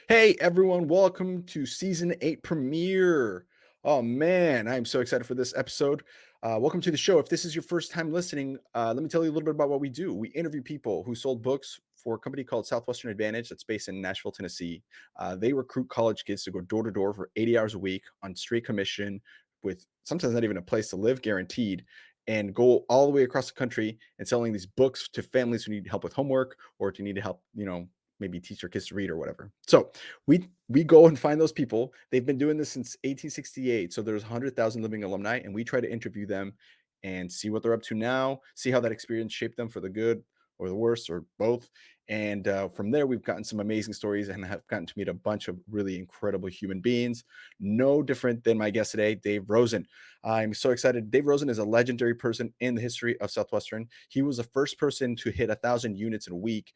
Hey everyone, welcome to season 8 premiere. Oh man, I'm so excited for this episode. Welcome to the show. If this is your first time listening, let me tell you a little bit about what we do. We interview people who sold books for a company called Southwestern Advantage that's based in Nashville, Tennessee. They recruit college kids to go door to door for 80 hours a week on straight commission with sometimes not even a place to live guaranteed, and go all the way across the country and selling these books to families who need help with homework or to need to help, maybe teach their kids to read or whatever. So we go and find those people. They've been doing this since 1868. So there's 100,000 living alumni, and we try to interview them and see what they're up to now, see how that experience shaped them for the good or the worse or both. And from there, we've gotten some amazing stories and have gotten to meet a bunch of really incredible human beings. No different than my guest today, Dave Rosen. I'm so excited. Dave Rosen is a legendary person in the history of Southwestern. He was the first person to hit 1,000 units in a week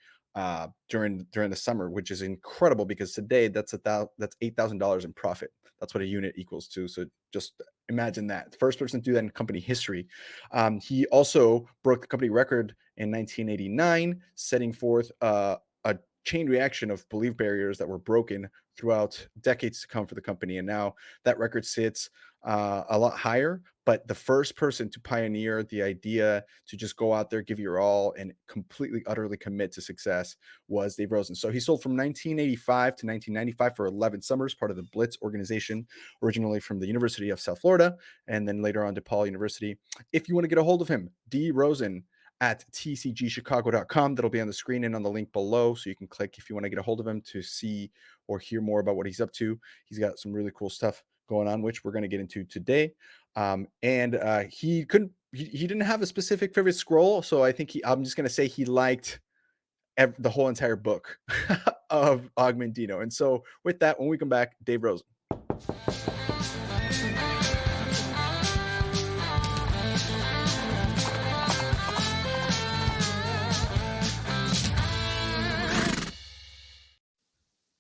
during the summer, which is incredible because today that's $8,000 in profit. That's what a unit equals to. So just imagine that. The first person to do that in company history. He also broke the company record in 1989, setting forth a chain reaction of belief barriers that were broken throughout decades to come for the company. And now that record sits a lot higher. But the first person to pioneer the idea to just go out there, give your all, and completely, utterly commit to success was Dave Rosen. So he sold from 1985 to 1995 for 11 summers, part of the Blitz organization, originally from the University of South Florida, and then later on DePaul University. If you want to get a hold of him, D. Rosen at tcgchicago.com. That'll be on the screen and on the link below. So you can click if you want to get a hold of him to see or hear more about what he's up to. He's got some really cool stuff going on, which we're going to get into today. And he didn't have a specific favorite scroll. So I think I'm just going to say he liked the whole entire book of Augmentino. And so with that, when we come back, Dave Rosen.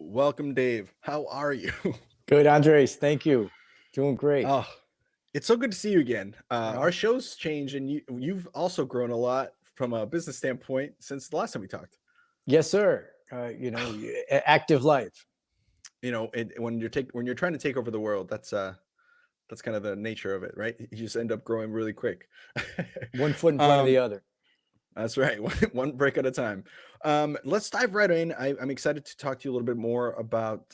Welcome, Dave. How are you? Good, Andres. Thank you. Doing great. Oh, it's so good to see you again. Our Well, show's changed, and you've also grown a lot from a business standpoint since the last time we talked. yes, sir. Active life. When you're trying to take over the world, that's kind of the nature of it, right? You just end up growing really quick. One foot in front of the um, other. that's right, one break at a time. Let's dive right in. I'm excited to talk to you a little bit more about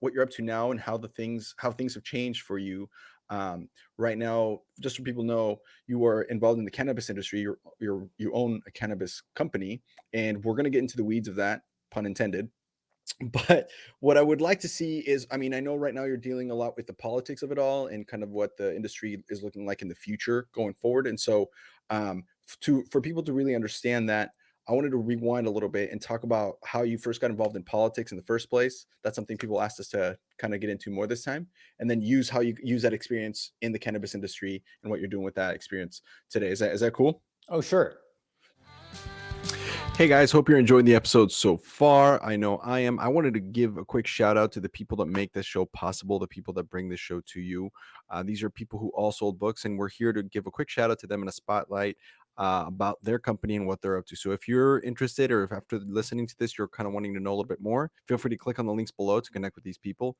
what you're up to now and how things have changed for you. Right now, just so people know, you are involved in the cannabis industry. You own a cannabis company, and we're going to get into the weeds of that, pun intended. But what I would like to see is, I mean, I know right now you're dealing a lot with the politics of it all and kind of what the industry is looking like in the future going forward. And so, for people to really understand that, I wanted to rewind a little bit and talk about how you first got involved in politics in the first place. That's something people asked us to kind of get into more this time, and then use how you use that experience in the cannabis industry and what you're doing with that experience today. Is that cool? Oh, sure. Hey guys, hope you're enjoying the episode so far. I know I am. I wanted to give a quick shout out to the people that make this show possible, the people that bring this show to you. These are people who all sold books, and we're here to give a quick shout out to them in a spotlight about their company and what they're up to. So if you're interested, or if after listening to this, you're kind of wanting to know a little bit more, feel free to click on the links below to connect with these people.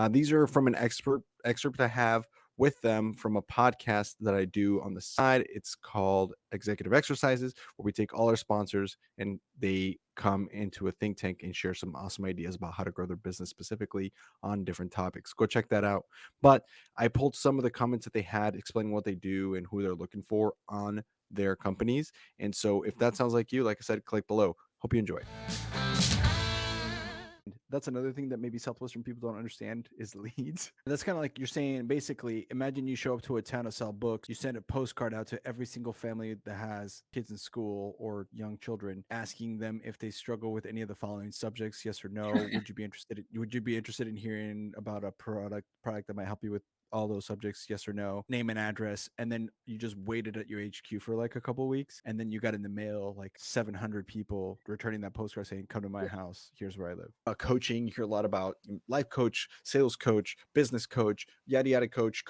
These are from an excerpt I have with them from a podcast that I do on the side. It's called Executive Exercises, where we take all our sponsors and they come into a think tank and share some awesome ideas about how to grow their business specifically on different topics. Go check that out. But I pulled some of the comments that they had explaining what they do and who they're looking for on their companies. And so if that sounds like you, like I said, click below. Hope you enjoy. That's another thing that maybe Southwestern people don't understand is leads. That's kind of like you're saying, basically, imagine you show up to a town to sell books. You send a postcard out to every single family that has kids in school or young children, asking them if they struggle with any of the following subjects, yes or no. Would you be interested in hearing about a product that might help you with all those subjects, yes or no, name and address, and then you just waited at your HQ for like a couple of weeks, and then you got in the mail like 700 people returning that postcard saying, "Come to my house. Here's where I live." Coaching, you hear a lot about life coach, sales coach, business coach, yada yada coach.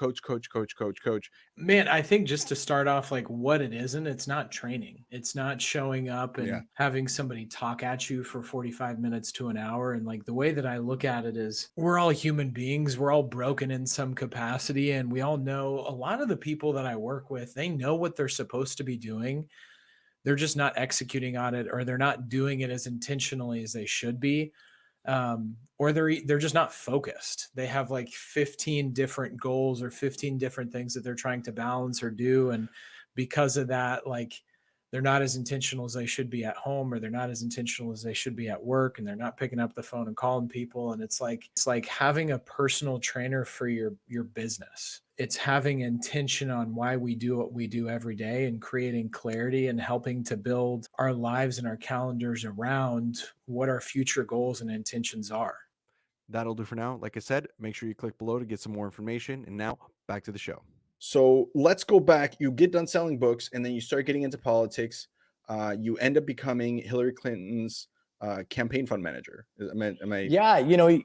Man, I think just to start off, like what it isn't, it's not training. It's not showing up and having somebody talk at you for 45 minutes to an hour. And like the way that I look at it is we're all human beings. We're all broken in some capacity. And we all know a lot of the people that I work with, they know what they're supposed to be doing. They're just not executing on it, or they're not doing it as intentionally as they should be. Or they're just not focused. They have like 15 different goals or 15 different things that they're trying to balance or do. And because of that, like they're not as intentional as they should be at home, or they're not as intentional as they should be at work, and they're not picking up the phone and calling people. And it's like having a personal trainer for your business. It's having intention on why we do what we do every day, and creating clarity and helping to build our lives and our calendars around what our future goals and intentions are. That'll do for now. Like I said, make sure you click below to get some more information. And now back to the show. So let's go back. You get done selling books, and then you start getting into politics. You end up becoming Hillary Clinton's campaign fund manager. Am I? Yeah, you know,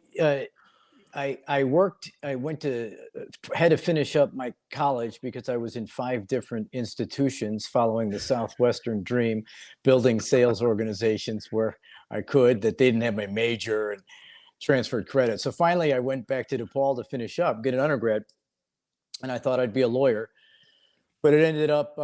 I had to finish up my college because I was in 5 different institutions following the Southwestern dream, building sales organizations where I could, that they didn't have my major, and transferred credit. So finally I went back to DePaul to finish up, get an undergrad, and I thought I'd be a lawyer. But it ended up,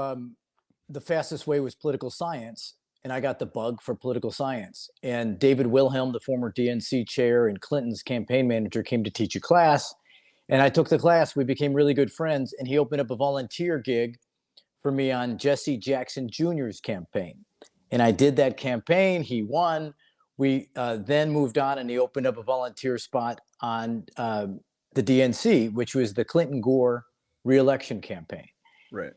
the fastest way was political science. And I got the bug for political science. And David Wilhelm, the former DNC chair and Clinton's campaign manager, came to teach a class. And I took the class. We became really good friends. And he opened up a volunteer gig for me on Jesse Jackson Jr.'s campaign. And I did that campaign. He won. We then moved on, and he opened up a volunteer spot on the DNC, which was the Clinton-Gore re-election campaign. Right.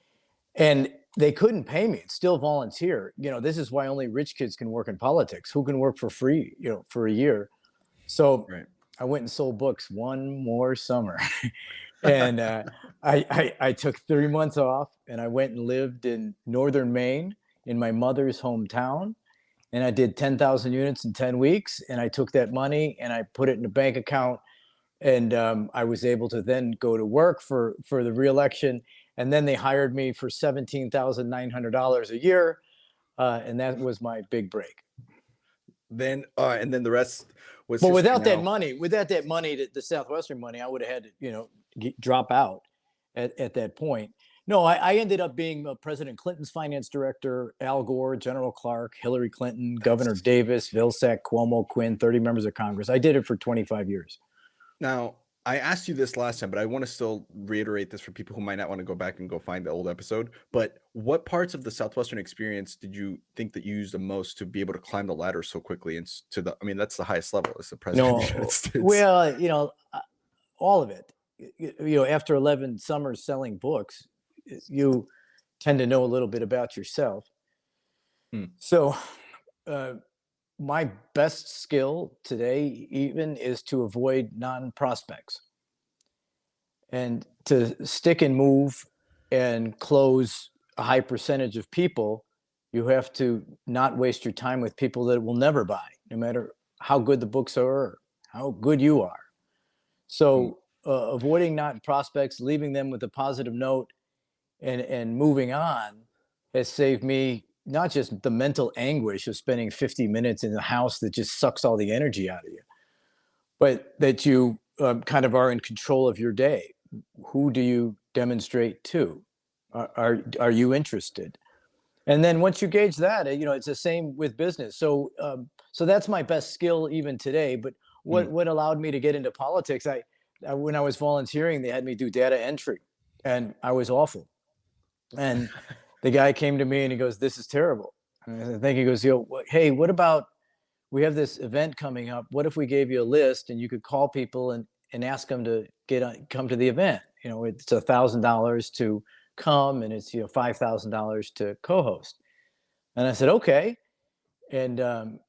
And they couldn't pay me. It's still volunteer. You know, this is why only rich kids can work in politics. Who can work for free, you know, for a year? So I went and sold books one more summer. And I took 3 months off, and I went and lived in northern Maine in my mother's hometown. And I did 10,000 units in 10 weeks. And I took that money and I put it in a bank account. And I was able to then go to work for the reelection. And then they hired me for $17,900 a year. And that was my big break. Then and then the rest was. But without that money, the Southwestern money, I would have had to, you know, drop out at that point. No, I ended up being President Clinton's finance director, Al Gore, General Clark, Hillary Clinton, Governor Davis, Vilsack, Cuomo, Quinn, 30 members of Congress. I did it for 25 years. Now, I asked you this last time, but I want to still reiterate this for people who might not want to go back and go find the old episode. But what parts of the Southwestern experience did you think that you used the most to be able to climb the ladder so quickly? And that's the highest level as the president of the United States. Well, you know, all of it. You know, after 11 summers selling books, you tend to know a little bit about yourself. So my best skill today even is to avoid non-prospects and to stick and move and close a high percentage of people. You have to not waste your time with people that will never buy, no matter how good the books are or how good you are. So avoiding non-prospects, leaving them with a positive note, and moving on has saved me not just the mental anguish of spending 50 minutes in a house that just sucks all the energy out of you, but that you kind of are in control of your day. Who do you demonstrate to? Are you interested? And then once you gauge that, you know, it's the same with business. So that's my best skill even today. But what allowed me to get into politics? When I was volunteering, they had me do data entry, and I was awful. And the guy came to me and he goes, "This is terrible." And I think he goes, "Hey, what about, we have this event coming up. What if we gave you a list and you could call people and ask them to come to the event? You know, it's $1,000 to come, and it's, you know, $5,000 to co-host." And I said, "Okay." And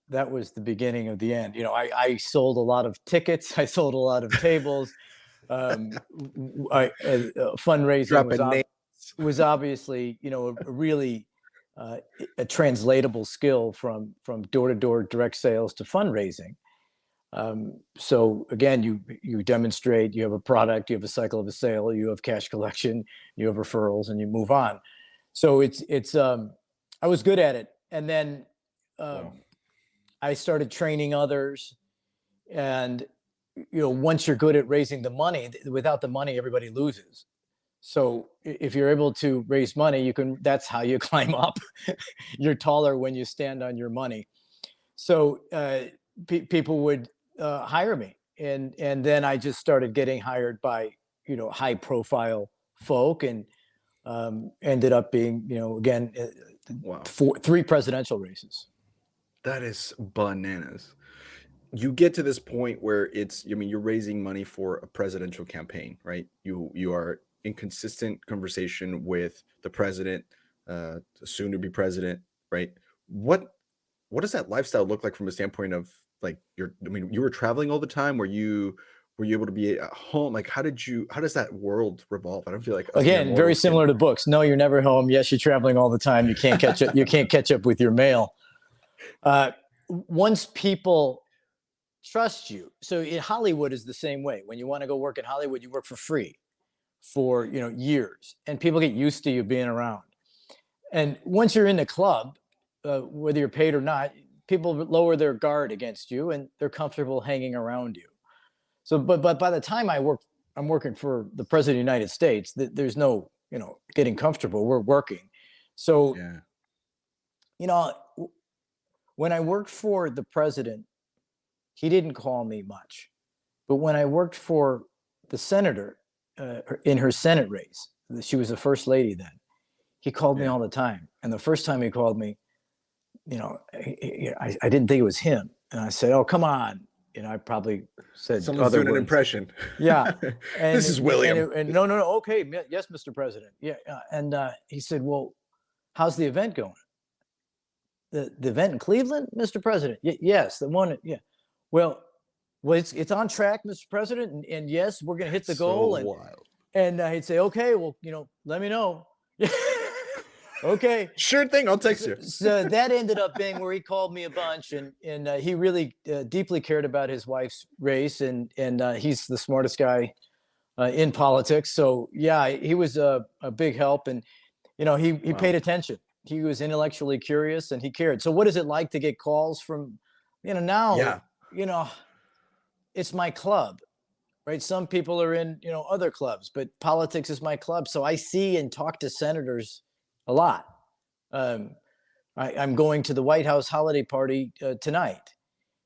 that was the beginning of the end. You know, I sold a lot of tickets. I sold a lot of tables. Fundraising was obviously, a really a translatable skill from door-to-door direct sales to fundraising. So again, you demonstrate, you have a product, you have a cycle of a sale, you have cash collection, you have referrals, and you move on. So I was good at it. And then I started training others. And, once you're good at raising the money, without the money, everybody loses. So if you're able to raise money, that's how you climb up. You're taller when you stand on your money. So people would hire me. And then I just started getting hired by, high profile folk, and ended up being, again, three presidential races. That is bananas. You get to this point where you're raising money for a presidential campaign, right? You are in consistent conversation with the president, the soon to be president, right? What does that lifestyle look like from a standpoint of like you were traveling all the time? Were you able to be at home? Like, how does that world revolve? I don't feel like, again, very similar to books. No, you're never home. Yes, you're traveling all the time. You can't catch up. You can't catch up with your mail. Once people trust you. So in Hollywood is the same way. When you want to go work in Hollywood, you work for free for, years, and people get used to you being around. And once you're in the club, whether you're paid or not, people lower their guard against you, and they're comfortable hanging around you. So, but by the time I'm working for the president of the United States, there's no, getting comfortable. We're working. So, when I worked for the president, he didn't call me much. But when I worked for the senator in her Senate race, she was the first lady then, he called me all the time. And the first time he called me, I didn't think it was him. And I said, "Oh, come on." I probably said someone's doing an impression. Yeah. And this is William. And no. Okay. Yes, Mr. President. Yeah. And he said, "Well, how's the event going?" The event in Cleveland, Mr. President? Yes, the one. Yeah. Well, it's on track, Mr. President, and yes, we're going to hit the goal. And he'd say, "Okay, well, let me know." Okay, sure thing, I'll text you. So that ended up being where he called me a bunch, and he really deeply cared about his wife's race, and he's the smartest guy in politics. So yeah, he was a big help, and he paid attention. He was intellectually curious, and he cared. So what is it like to get calls from now? Yeah. It's my club, right? Some people are in other clubs, but politics is my club. So I see and talk to senators a lot. I'm going to the White House holiday party tonight.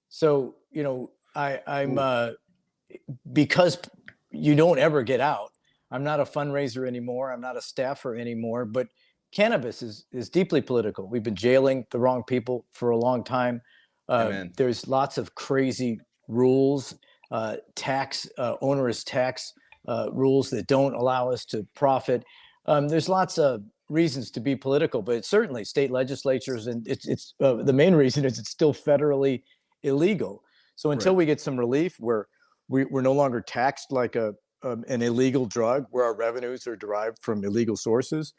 So, I'm because you don't ever get out. I'm not a fundraiser anymore. I'm not a staffer anymore, but cannabis is deeply political. We've been jailing the wrong people for a long time. There's lots of crazy rules, onerous tax rules that don't allow us to profit. There's lots of reasons to be political, but it's certainly state legislatures, and it's the main reason is it's still federally illegal. So until we get some relief where we're no longer taxed like an illegal drug, where our revenues are derived from illegal sources,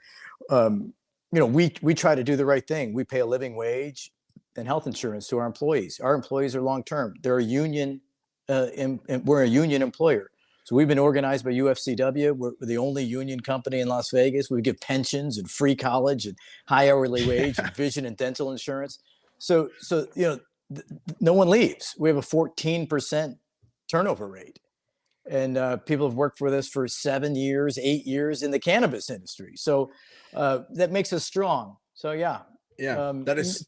we try to do the right thing. We pay a living wage and health insurance to our employees. Our employees are long-term. They're a union, we're a union employer. So we've been organized by UFCW. We're the only union company in Las Vegas. We give pensions and free college and high hourly wage and vision and dental insurance. So no one leaves. We have a 14% turnover rate. And people have worked for this for 7 years, 8 years in the cannabis industry. So that makes us strong. So yeah. That is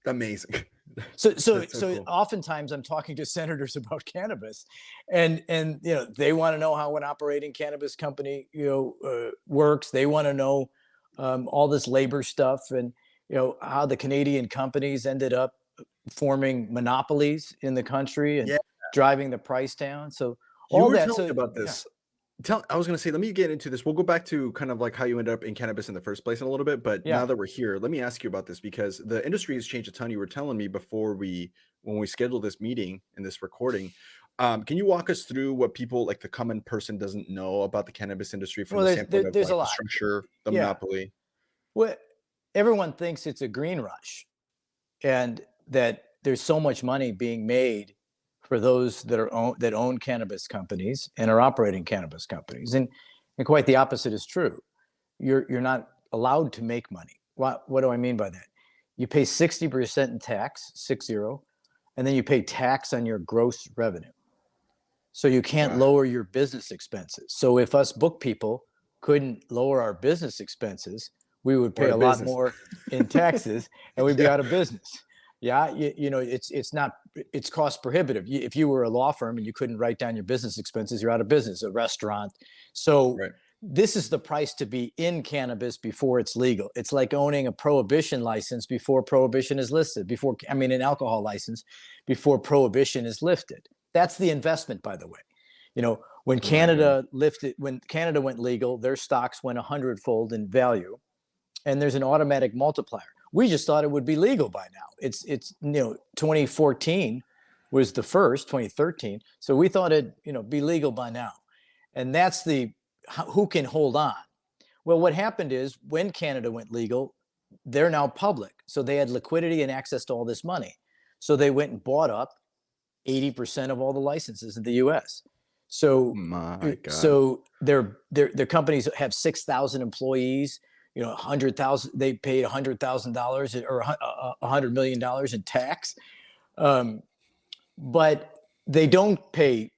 amazing. So cool. Oftentimes I'm talking to senators about cannabis, and they want to know how an operating cannabis company works. They want to know all this labor stuff, and how the Canadian companies ended up forming monopolies in the country and driving the price down. So all that. Telling me about this. I was going to say, let me get into this. We'll go back to kind of like how you ended up in cannabis in the first place in a little bit. But now that we're here, let me ask you about this, because the industry has changed a ton. You were telling me before when we scheduled this meeting and this recording, Can you walk us through what people like the common person doesn't know about the cannabis industry from Well, the standpoint of there's a like the lot. structure, the Yeah. monopoly? Well, everyone thinks it's a green rush, and that there's so much money being made for those that own cannabis companies and are operating cannabis companies, and quite the opposite is true. You're not allowed to make money. What do I mean by that? You pay 60% in tax, 60, and then you pay tax on your gross revenue. So you can't lower your business expenses. So if us book people couldn't lower our business expenses, we would pay a lot more in taxes and we'd be out of business. Yeah, it's cost prohibitive. If you were a law firm and you couldn't write down your business expenses, you're out of business. A restaurant. So this is the price to be in cannabis before it's legal. It's like owning a prohibition license before prohibition is listed. An alcohol license before prohibition is lifted. That's the investment, by the way. When Canada went legal, their stocks went 100-fold in value, and there's an automatic multiplier. We just thought it would be legal by now. It's 2014 was the first, 2013. So we thought it'd be legal by now, and that's who can hold on. Well, what happened is when Canada went legal, they're now public, so they had liquidity and access to all this money. So they went and bought up 80% of all the licenses in the U.S. So, so their companies have 6,000 employees. 100,000. They paid $100,000 or $100 million in tax, but they don't pay.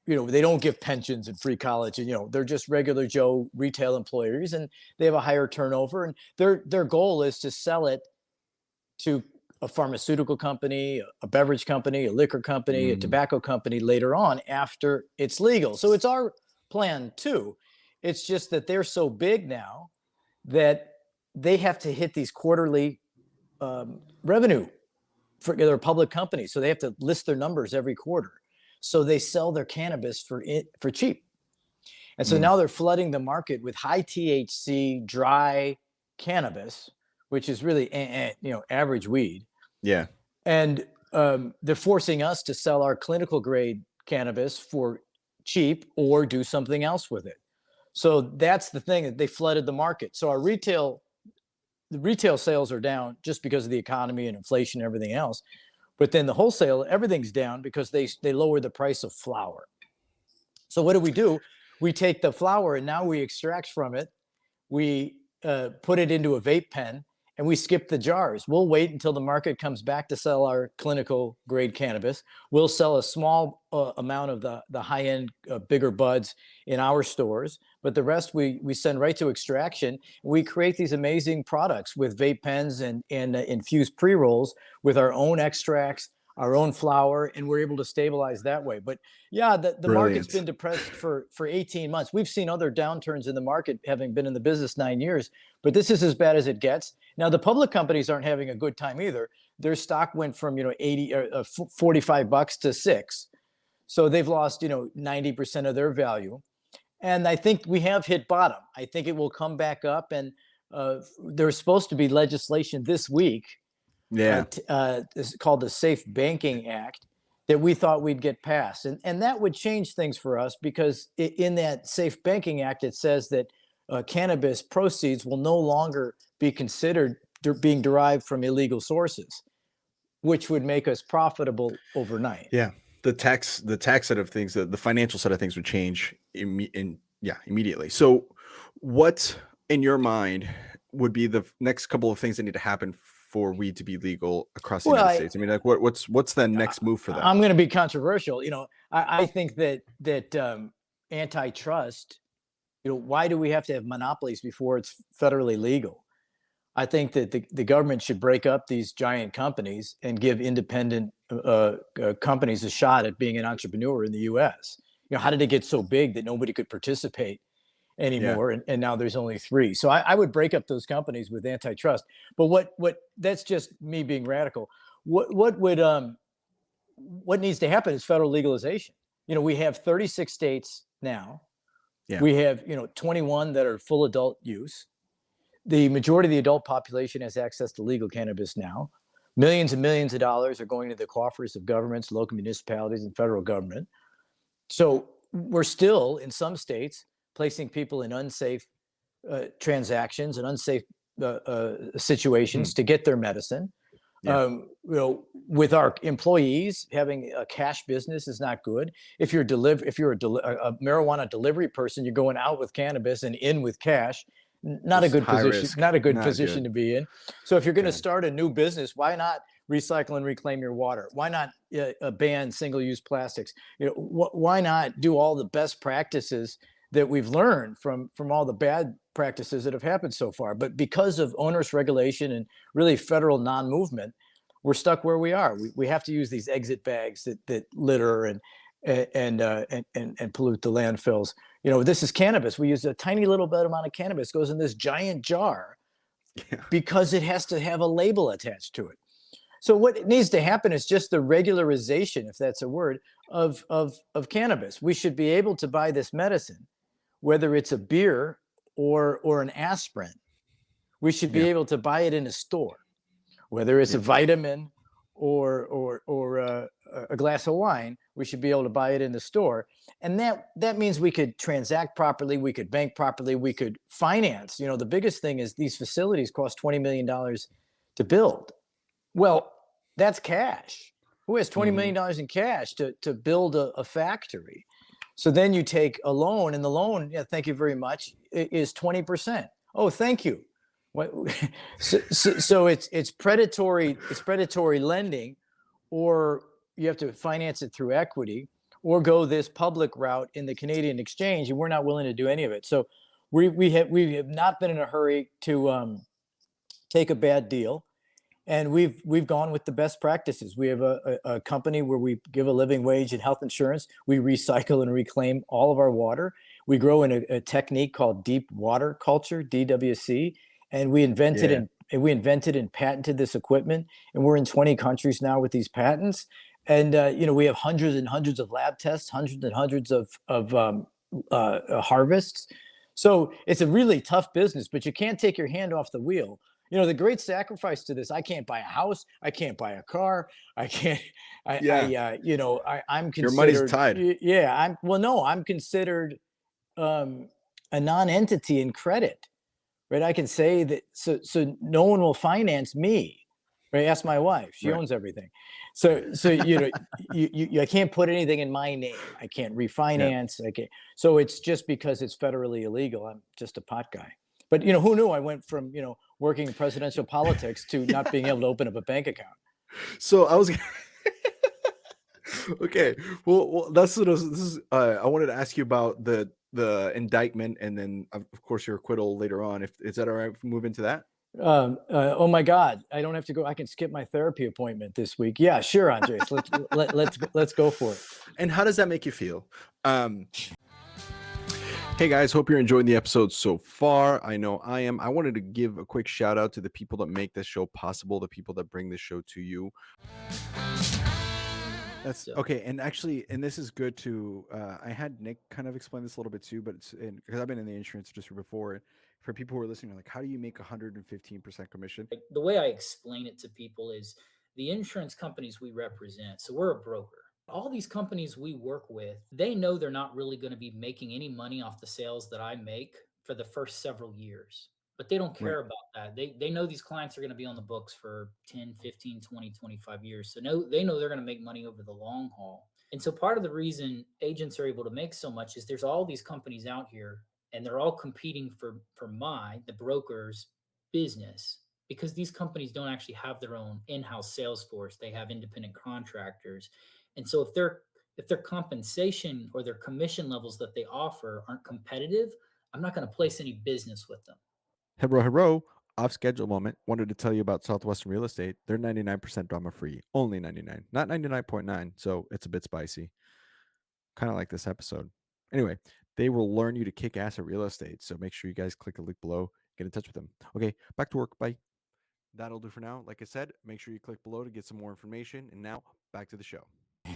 They don't give pensions and free college, and they're just regular Joe retail employees, and they have a higher turnover. And their goal is to sell it to a pharmaceutical company, a beverage company, a liquor company, a tobacco company later on after it's legal. So it's our plan too. It's just that they're so big now that they have to hit these quarterly revenue for their public companies. So they have to list their numbers every quarter. So they sell their cannabis for cheap. And so now they're flooding the market with high THC dry cannabis, which is really average weed. Yeah. And they're forcing us to sell our clinical grade cannabis for cheap or do something else with it. So that's the thing, that they flooded the market. So the retail sales are down just because of the economy and inflation and everything else. But then the wholesale, everything's down because they lowered the price of flour. So what do? We take the flour and now we extract from it. We put it into a vape pen and we skip the jars. We'll wait until the market comes back to sell our clinical grade cannabis. We'll sell a small amount of the high end, bigger buds in our stores, but the rest we send right to extraction. We create these amazing products with vape pens and infused pre-rolls with our own extracts, our own flour, and we're able to stabilize that way. But yeah, the market's been depressed for 18 months. We've seen other downturns in the market, having been in the business 9 years, but this is as bad as it gets. Now, the public companies aren't having a good time either. Their stock went from 80 or $45 to $6. So they've lost 90% of their value. And I think we have hit bottom. I think it will come back up, and there's supposed to be legislation this week. It's called the Safe Banking Act that we thought we'd get passed. And that would change things for us, because in that Safe Banking Act, it says that cannabis proceeds will no longer be considered being derived from illegal sources, which would make us profitable overnight. Yeah. The tax side of things, the financial side of things would change immediately. So what, in your mind, would be the next couple of things that need to happen for weed to be legal across the United States? I mean, like what's the next move for that? I'm going to be controversial. I think that antitrust, why do we have to have monopolies before it's federally legal? I think that the government should break up these giant companies and give independent companies a shot at being an entrepreneur in the U.S. How did it get so big that nobody could participate anymore? Yeah. And now there's only 3. So I would break up those companies with antitrust. But what that's just me being radical. What needs to happen is federal legalization. We have 36 states now. Yeah. We have 21 that are full adult use. The majority of the adult population has access to legal cannabis now. Millions and millions of dollars are going to the coffers of governments, local municipalities, and federal government. So we're still in some states placing people in unsafe transactions and unsafe situations to get their medicine. With our employees, having a cash business is not good. If you're a marijuana delivery person, you're going out with cannabis and in with cash. Not a good position. Risk. Not a good position to be in. So if you're going to start a new business, why not recycle and reclaim your water? Why not ban single-use plastics? Why not do all the best practices that we've learned from all the bad practices that have happened so far? But because of onerous regulation and really federal non-movement, we're stuck where we are. We have to use these exit bags that litter and pollute the landfills. This is cannabis. We use a tiny little bit amount of cannabis, goes in this giant jar because it has to have a label attached to it. So what needs to happen is just the regularization, if that's a word, of cannabis. We should be able to buy this medicine, whether it's a beer or an aspirin. We should be able to buy it in a store, whether it's a vitamin or a glass of wine. We should be able to buy it in the store. And that means we could transact properly, we could bank properly, we could finance. The biggest thing is these facilities cost $20 million to build. Well, that's cash. Who has $20 million in cash to build a factory? So then you take a loan, and the loan, thank you very much, is 20%. Oh, thank you. So it's predatory lending, or you have to finance it through equity, or go this public route in the Canadian exchange, and we're not willing to do any of it. So we have not been in a hurry to take a bad deal. And we've gone with the best practices. We have a company where we give a living wage and health insurance. We recycle and reclaim all of our water. We grow in a technique called deep water culture, DWC, and we invented and patented this equipment. And we're in 20 countries now with these patents. And we have hundreds and hundreds of lab tests, hundreds and hundreds of harvests. So it's a really tough business, but you can't take your hand off the wheel. The great sacrifice to this, I can't buy a house, I can't buy a car, I can't, I'm considered, your money's tied. I'm considered a non-entity in credit, right? I can say that, so no one will finance me, right? Ask my wife, she owns everything. So I can't put anything in my name. I can't refinance. I can't. So it's just because it's federally illegal. I'm just a pot guy. But who knew I went from working in presidential politics to not being able to open up a bank account. So I was okay. Well, this is. I wanted to ask you about the indictment, and then of course your acquittal later on. Is that all right if we move into that? Oh my God, I don't have to go. I can skip my therapy appointment this week. Yeah, sure, Andres. Let's go for it. And how does that make you feel? Hey guys, hope you're enjoying the episode so far. I know I am. I wanted to give a quick shout out to the people that make this show possible, the people that bring this show to you. That's okay. And actually, this is good to, I had Nick kind of explain this a little bit too, but because I've been in the insurance industry before. For people who are listening, like, how do you make 115% commission? The way I explain it to people is the insurance companies we represent. So we're a broker. All these companies we work with, they know they're not really going to be making any money off the sales that I make for the first several years, but they don't care about that. They know these clients are going to be on the books for 10, 15, 20, 25 years. So they know they're going to make money over the long haul. And so part of the reason agents are able to make so much is there's all these companies out here, and they're all competing for the broker's business, because these companies don't actually have their own in-house sales force. They have independent contractors. And so if their compensation or their commission levels that they offer aren't competitive, I'm not going to place any business with them. Hello, off schedule moment. Wanted to tell you about Southwestern Real Estate. They're 99% drama free, only 99, not 99.9. So it's a bit spicy, kind of like this episode. Anyway, they will learn you to kick ass at real estate. So make sure you guys click the link below, get in touch with them. Okay, back to work. Bye. That'll do for now. Like I said, make sure you click below to get some more information. And now back to the show.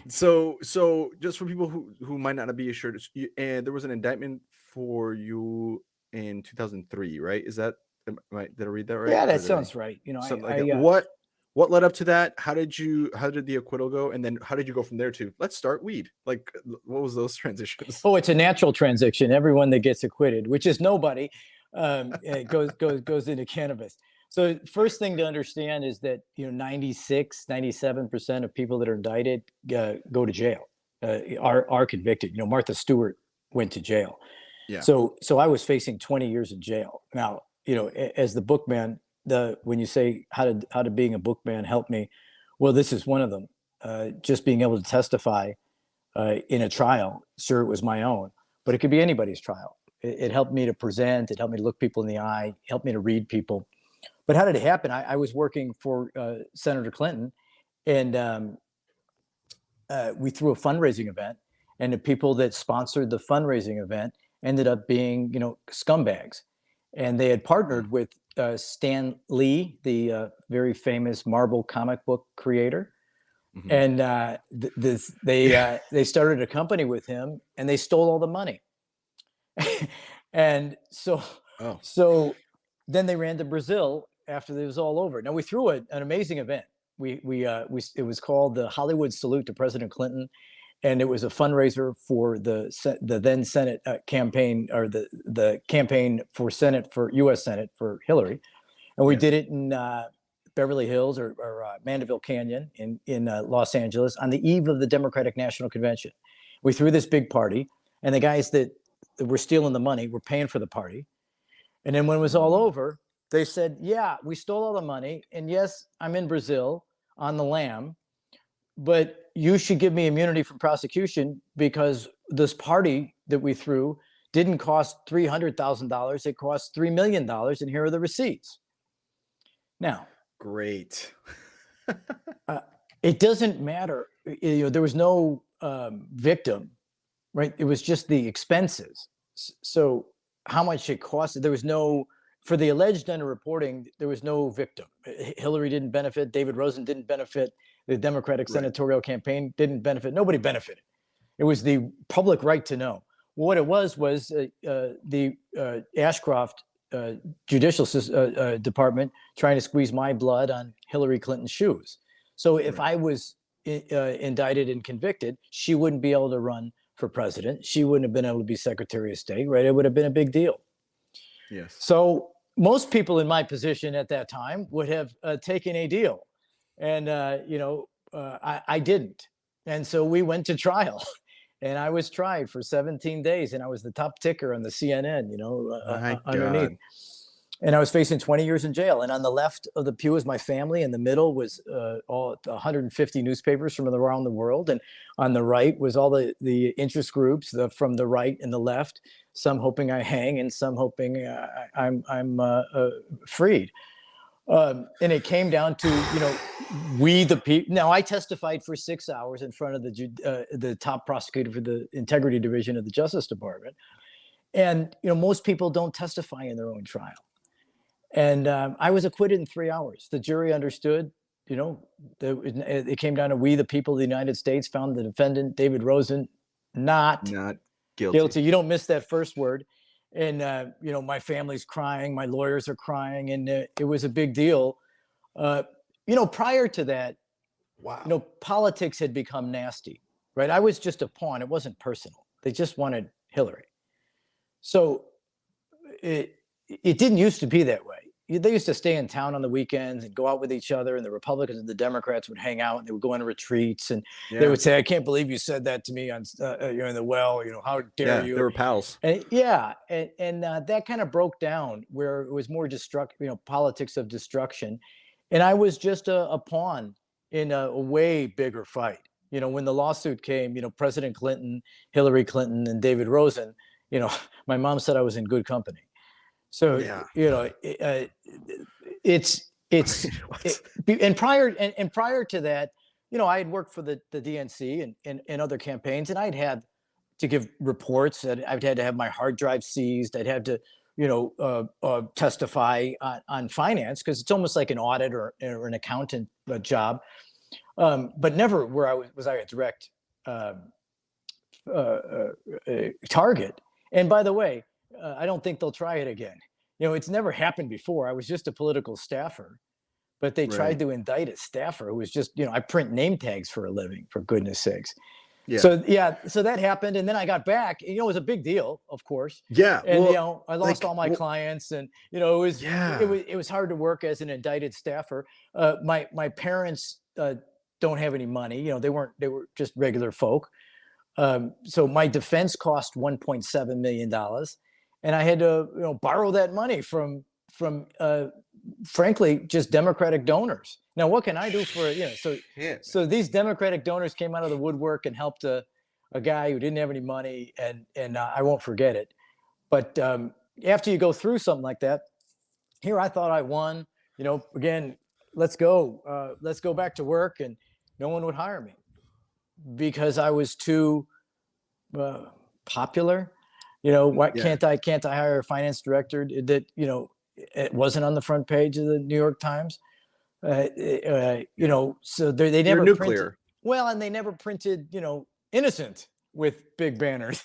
So just for people who might not be assured, and there was an indictment for you in 2003, right? Is that, did I read that right? Yeah, that sounds right. What What led up to that? How did the acquittal go? And then how did you go from there to let's start weed? Like, what was those transitions? Oh, it's a natural transition. Everyone that gets acquitted, which is nobody, goes into cannabis. So first thing to understand is that 97% of people that are indicted go to jail, are convicted. Martha Stewart went to jail. Yeah. So I was facing 20 years in jail. Now, as the bookman, when you say how did being a bookman help me, well, this is one of them. Just being able to testify in a trial. Sure, it was my own, but it could be anybody's trial. It helped me to present. It helped me to look people in the eye. Helped me to read people. But how did it happen? I was working for Senator Clinton, and we threw a fundraising event, and the people that sponsored the fundraising event ended up being, scumbags. And they had partnered with Stan Lee, the very famous Marvel comic book creator. Mm-hmm. And they started a company with him, and they stole all the money. And so then they ran to Brazil after it was all over. Now we threw an amazing event. It was called the Hollywood Salute to President Clinton, and it was a fundraiser for the then Senate campaign, or the campaign for Senate, for U.S. Senate for Hillary, and we did it in Beverly Hills or Mandeville Canyon in Los Angeles on the eve of the Democratic National Convention. We threw this big party, and the guys that were stealing the money were paying for the party. And then when it was all over, they said, yeah, we stole all the money. And yes, I'm in Brazil on the lam, but you should give me immunity from prosecution because this party that we threw didn't cost $300,000. It cost $3 million. And here are the receipts. Now, great. It doesn't matter. There was no victim, right? It was just the expenses. So how much it cost? There was no, for the alleged underreporting, there was no victim. Hillary didn't benefit. David Rosen didn't benefit. The Democratic senatorial campaign didn't benefit. Nobody benefited. It was the public right to know. What it was the Ashcroft Judicial Department trying to squeeze my blood on Hillary Clinton's shoes. So if I was indicted and convicted, she wouldn't be able to run for president. She wouldn't have been able to be Secretary of State, right? It would have been a big deal. Yes. So most people in my position at that time would have taken a deal. And, I didn't. And so we went to trial. And I was tried for 17 days, and I was the top ticker on the CNN, underneath. God. And I was facing 20 years in jail. And on the left of the pew was my family. In the middle was all 150 newspapers from around the world. And on the right was all the interest groups from the right and the left, some hoping I hang and some hoping I'm freed. And it came down to, we the people. Now, I testified for 6 hours in front of the top prosecutor for the Integrity Division of the Justice Department. And, most people don't testify in their own trial. And I was acquitted in 3 hours. The jury understood, it came down to we the people of the United States found the defendant, David Rosen, not guilty. You don't miss that first word. And, my family's crying, my lawyers are crying, and it was a big deal. Prior to that, wow. Politics had become nasty, right? I was just a pawn. It wasn't personal. They just wanted Hillary. So it didn't used to be that way. They used to stay in town on the weekends and go out with each other, and the Republicans and the Democrats would hang out, and they would go on retreats, and they would say, I can't believe you said that to me on you're in the well, how dare you? They were pals. And that kind of broke down where it was more politics of destruction. And I was just a pawn in a way bigger fight. When the lawsuit came, President Clinton, Hillary Clinton, and David Rosen, my mom said I was in good company. So, and prior to that, I had worked for the DNC and other campaigns, and I'd had to give reports. I'd had to have my hard drive seized. I'd had to, testify on finance, because it's almost like an audit or an accountant job, but never was I a direct target. And by the way, I don't think they'll try it again. It's never happened before. I was just a political staffer, but they Right. tried to indict a staffer who was just, I print name tags for a living, for goodness sakes. Yeah. So that happened, and then I got back. It was a big deal, of course. Yeah. And Well, I lost all my clients, and it was hard to work as an indicted staffer. My parents don't have any money. They were just regular folk. So my defense cost $1.7 million, and I had to borrow that money from frankly just Democratic donors. Now, what can I do for so these Democratic donors came out of the woodwork and helped a guy who didn't have any money, and I won't forget it. But after you go through something like that, here I thought I won. Again, let's go back to work, and no one would hire me because I was too popular. Why can't I hire a finance director that it wasn't on the front page of the New York Times? So they never nuclear. printed. Well, and they never printed innocent with big banners.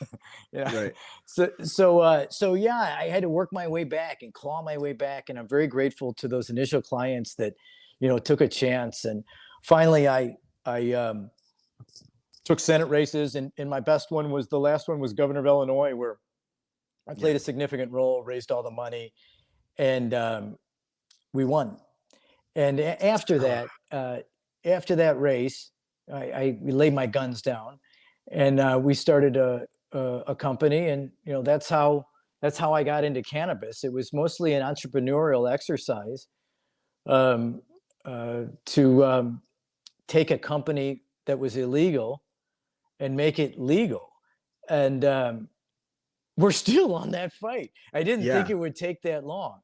Right. So yeah, I had to work my way back and claw my way back, and I'm very grateful to those initial clients that took a chance. And finally I took Senate races, and my best one was the last one was governor of Illinois, where I played a significant role, raised all the money, and we won. And after that race, I laid my guns down, and we started a company, and that's how I got into cannabis. It was mostly an entrepreneurial exercise to take a company that was illegal and make it legal. And we're still on that fight. I didn't think it would take that long,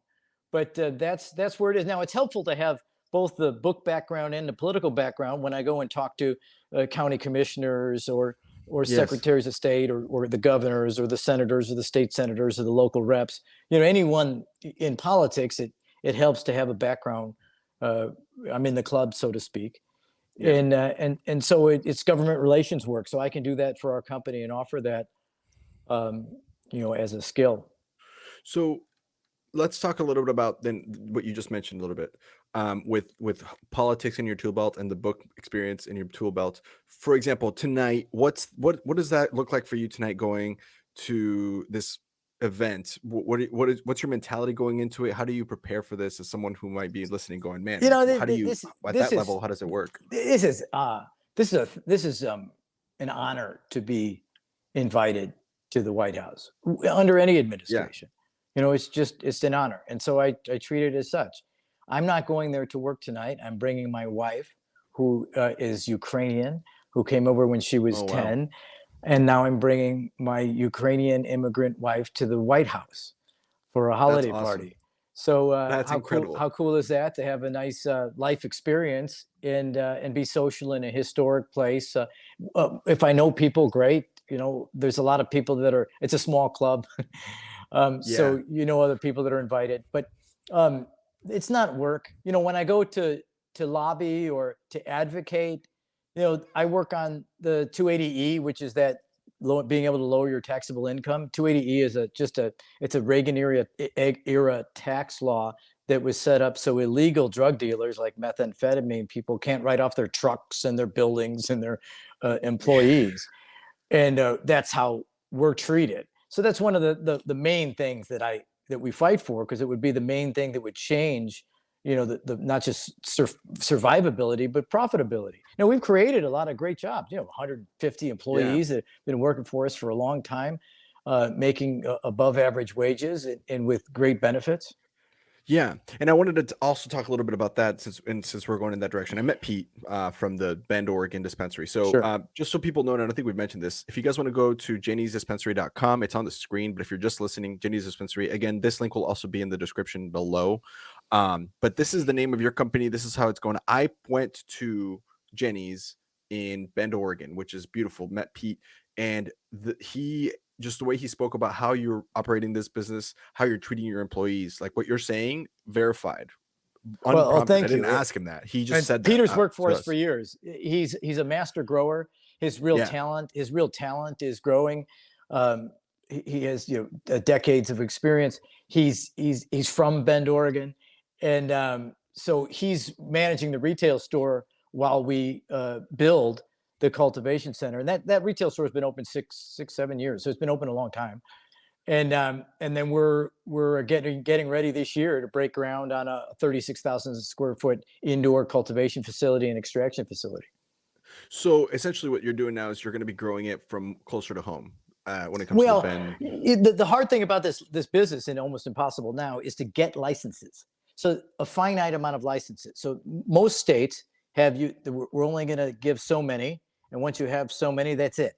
but that's where it is now. It's helpful to have both the book background and the political background when I go and talk to county commissioners or secretaries of state or the governors or the senators or the state senators or the local reps. Anyone in politics, it helps to have a background. I'm in the club, so to speak. Yeah. And so it's government relations work. So I can do that for our company and offer that, as a skill. So let's talk a little bit about then what you just mentioned a little bit, with politics in your tool belt and the book experience in your tool belt. For example, tonight, what does that look like for you tonight going to this event? What's your mentality going into it? How do you prepare for this as someone who might be listening going, man, how do you at that level, how does it work? This is an honor to be invited to the White House under any administration. It's an honor. And so I treat it as such. I'm not going there to work tonight. I'm bringing my wife, who is Ukrainian, who came over when she was 10. Wow. And now I'm bringing my Ukrainian immigrant wife to the White House for a holiday party. So that's incredible. How cool is that, to have a nice life experience and be social in a historic place? If I know people, great. There's a lot of people it's a small club. So other people that are invited, but it's not work. When I go to lobby or to advocate, I work on the 280E, which is that being able to lower your taxable income. 280E is it's a Reagan era tax law that was set up so illegal drug dealers like methamphetamine people can't write off their trucks and their buildings and their employees. And that's how we're treated. So that's one of the main things that we fight for, because it would be the main thing that would change, the not just survivability, but profitability. Now, we've created a lot of great jobs, 150 employees that have been working for us for a long time, making above average wages and with great benefits. Yeah. And I wanted to also talk a little bit about that since we're going in that direction. I met Pete from the Bend, Oregon dispensary. So just so people know, and I don't think we've mentioned this, if you guys want to go to jennysdispensary.com, it's on the screen. But if you're just listening, Jenny's Dispensary, again, this link will also be in the description below. But this is the name of your company. This is how it's going. I went to Jenny's in Bend, Oregon, which is beautiful. Met Pete, and just the way he spoke about how you're operating this business, how you're treating your employees, like what you're saying, verified. Well, thank you. I didn't ask him that. He just said Peter's worked for us for years. He's a master grower. His real talent is growing. He has decades of experience. He's from Bend, Oregon, and so he's managing the retail store while we build the cultivation center. And that retail store has been open 7 years. So it's been open a long time. And then we're getting ready this year to break ground on a 36,000 square foot indoor cultivation facility and extraction facility. So essentially what you're doing now is you're going to be growing it from closer to home when it comes to the hard thing about this business, and almost impossible now, is to get licenses. So a finite amount of licenses. So most states have we're only going to give so many. And once you have so many, that's it.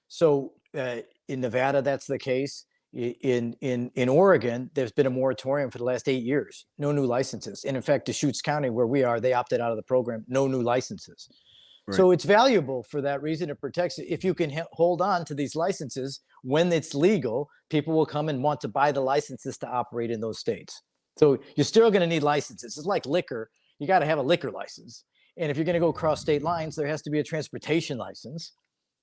So in Nevada, that's the case. In Oregon, there's been a moratorium for the last 8 years. No new licenses. And in fact, Deschutes County, where we are, they opted out of the program. No new licenses. Right. So it's valuable for that reason. It protects it. If you can hold on to these licenses when it's legal, people will come and want to buy the licenses to operate in those states. So you're still going to need licenses. It's like liquor. You got to have a liquor license. And if you're going to go across state lines, there has to be a transportation license.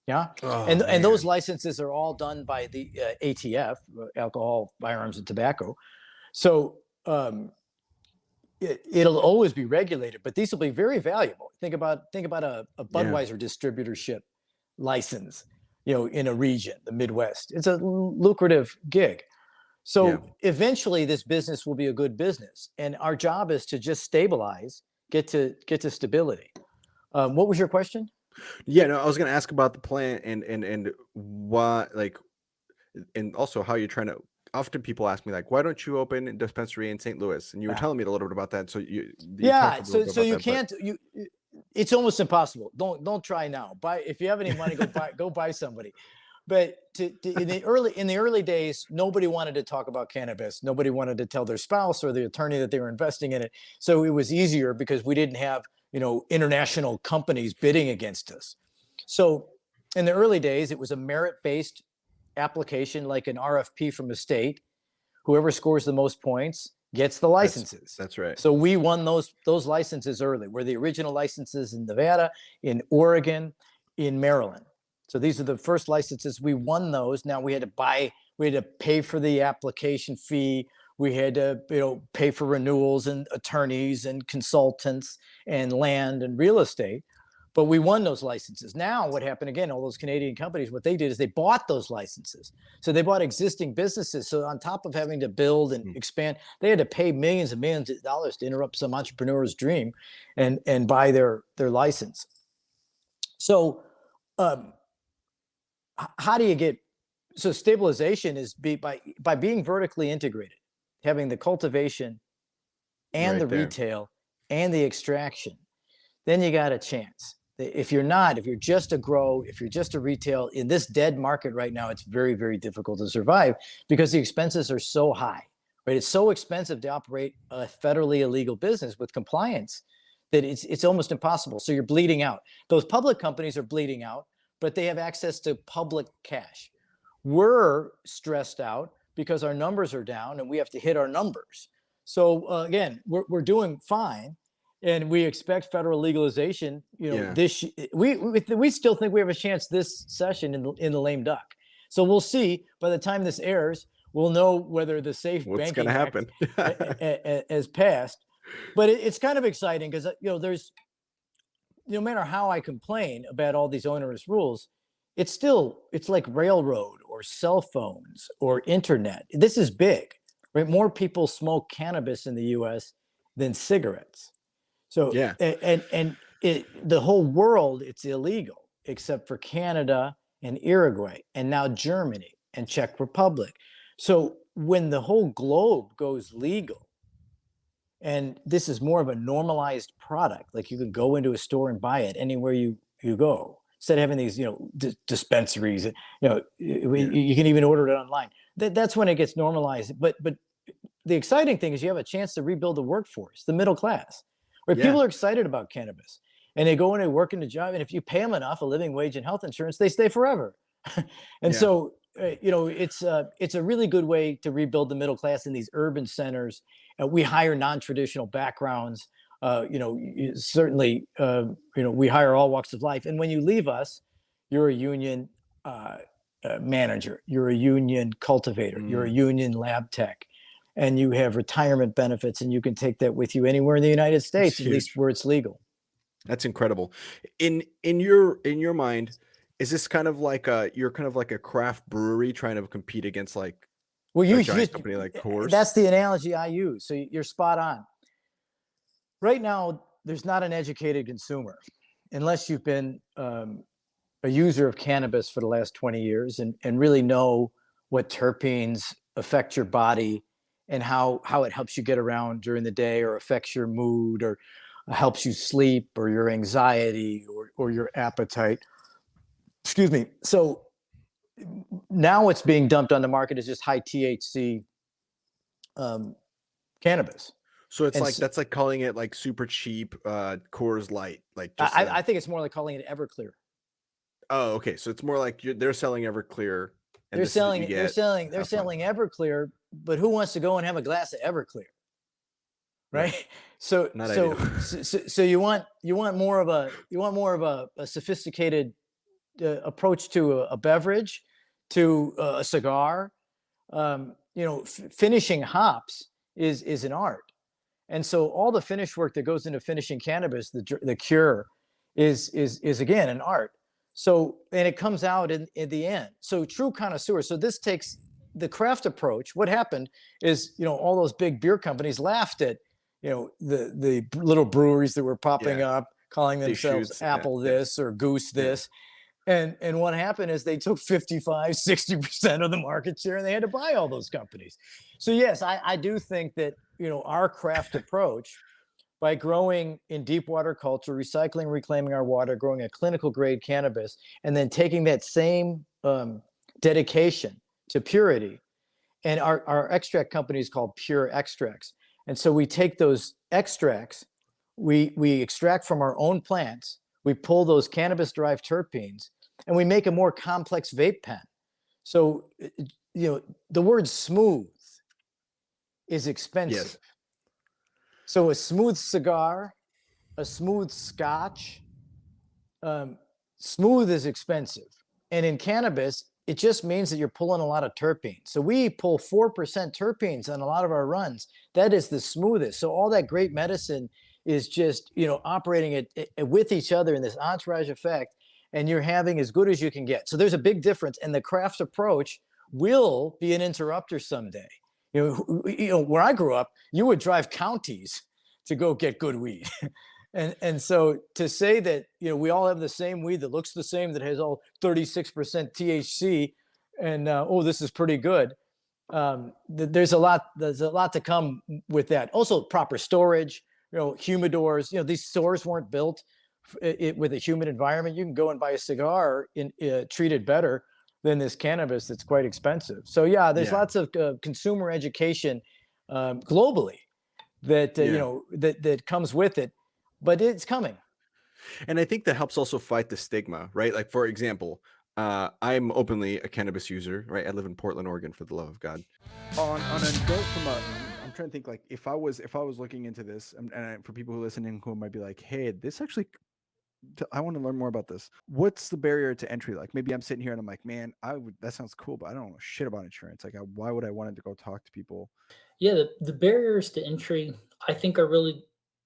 Yeah. And those licenses are all done by the ATF, alcohol, firearms, and tobacco. So it'll always be regulated, but these will be very valuable. Think about a Budweiser distributorship license, in a region, the Midwest. It's a lucrative gig. So eventually this business will be a good business. And our job is to just stabilize, get to stability. What was your question? Yeah, no, I was going to ask about the plan and what, like, and also how you're trying to. Often people ask me, like, why don't you open a dispensary in St. Louis? And you were telling me a little bit about that. So so you can't. It's almost impossible. Don't try now. If you have any money, go buy somebody. But in the early days, nobody wanted to talk about cannabis. Nobody wanted to tell their spouse or the attorney that they were investing in it. So it was easier because we didn't have international companies bidding against us. So in the early days, it was a merit-based application, like an RFP from a state. Whoever scores the most points gets the licenses. That's right. So we won those licenses early. We're the original licenses in Nevada, in Oregon, in Maryland. So these are the first licenses. We won those. Now we had to pay for the application fee. We had to pay for renewals and attorneys and consultants and land and real estate. But we won those licenses. Now what happened again, all those Canadian companies, what they did is they bought those licenses. So they bought existing businesses. So on top of having to build and expand, they had to pay millions and millions of dollars to interrupt some entrepreneur's dream and buy their license. So how do you get, so stabilization is by being vertically integrated, having the cultivation and the retail and the extraction, then you got a chance. If you're just a grow, if you're just a retail, in this dead market right now, it's very, very difficult to survive because the expenses are so high, right? It's so expensive to operate a federally illegal business with compliance that it's almost impossible. So you're bleeding out. Those public companies are bleeding out, but they have access to public cash. We're stressed out because our numbers are down and we have to hit our numbers. So again, we're doing fine. And we expect federal legalization. We still think we have a chance this session in the lame duck. So we'll see. By the time this airs, we'll know whether the Safe Banking Act has passed. But it's kind of exciting because there's, no matter how I complain about all these onerous rules, it's like railroad or cell phones or internet. This is big, right? More people smoke cannabis in the U.S. than cigarettes. So the whole world, it's illegal except for Canada and Uruguay and now Germany and Czech Republic. So when the whole globe goes legal, and this is more of a normalized product, like you can go into a store and buy it anywhere you go, instead of having these dispensaries, you can even order it online. That's when it gets normalized. But the exciting thing is you have a chance to rebuild the workforce, the middle class. Right? Yeah. People are excited about cannabis and they go in and work in a job. And if you pay them enough, a living wage and health insurance, they stay forever. So, it's a really good way to rebuild the middle class in these urban centers. We hire non-traditional backgrounds. Certainly, we hire all walks of life. And when you leave us, you're a union manager, you're a union cultivator, you're a union lab tech. and you have retirement benefits, and you can take that with you anywhere in the United States, at least huge. where it's legal. That's incredible. In your mind, is this kind of like you're kind of like a craft brewery trying to compete against like Well, a giant company like Coors? that's the analogy I use. So you're spot on. Right now, there's not an educated consumer unless you've been a user of cannabis for the last 20 years and really know what terpenes affect your body and how it helps you get around during the day, or affects your mood, or helps you sleep, or your anxiety, or your appetite. Excuse me. So now what's being dumped on the market is just high THC cannabis. So it's like that's like calling it like super cheap Coors Light. Like just I think it's more like calling it Everclear. Oh, okay. So it's more like they're selling Everclear. And they're selling Everclear, but who wants to go and have a glass of Everclear? Right. So you want more of a sophisticated approach to a beverage, to a cigar. Finishing hops is an art. And so all the finish work that goes into finishing cannabis, the cure, is again an art. So, and it comes out in the end. So true connoisseur. So this takes the craft approach. What happened is, all those big beer companies laughed at, the little breweries that were popping up, calling themselves Apple this or Goose this. And what happened is they took 55-60% of the market share, and they had to buy all those companies. So yes, I do think that, our craft approach, by growing in deep water culture, recycling, reclaiming our water, growing a clinical grade cannabis, and then taking that same dedication to purity. And our extract company is called Pure Extracts. And so we take those extracts, we extract from our own plants, we pull those cannabis derived terpenes, and we make a more complex vape pen. So, the word smooth is expensive. Yes. So a smooth cigar, a smooth scotch, smooth is expensive. And in cannabis, it just means that you're pulling a lot of terpenes. So we pull 4% terpenes on a lot of our runs. That is the smoothest. So all that great medicine is just, operating it with each other in this entourage effect, and you're having as good as you can get. So there's a big difference. And the craft approach will be an interrupter someday. Where I grew up, you would drive counties to go get good weed. And so to say that, we all have the same weed that looks the same, that has all 36% THC, and this is pretty good. There's a lot to come with that. Also proper storage, humidors, these stores weren't built with a humid environment. You can go and buy a cigar treated better than this cannabis that's quite expensive. So there's lots of consumer education globally that that comes with it, but it's coming. And I think that helps also fight the stigma, right? Like, for example, I'm openly a cannabis user, right? I live in Portland, Oregon, for the love of God. On an adult I'm trying to think, like, if I was looking into this, and for people who are listening who might be like, hey, this actually, I want to learn more about this. What's the barrier to entry? Like, maybe I'm sitting here and I'm like, man, that sounds cool, but I don't know shit about insurance. Like, why would I want to go talk to people? Yeah, the barriers to entry, I think, are really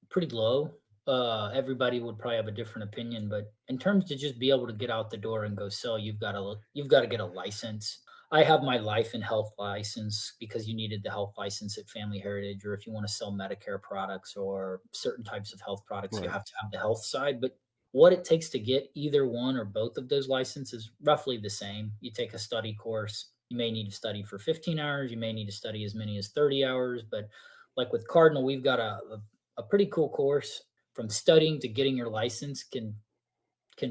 pretty low. Everybody would probably have a different opinion, but in terms to just be able to get out the door and go sell, you've got to get a license. I have my life and health license because you needed the health license at Family Heritage, or if you want to sell Medicare products or certain types of health products, you have to have the health side. But what it takes to get either one or both of those licenses is roughly the same. You take a study course. You may need to study for 15 hours. You may need to study as many as 30 hours. But like with Cardinal, we've got a pretty cool course. From studying to getting your license can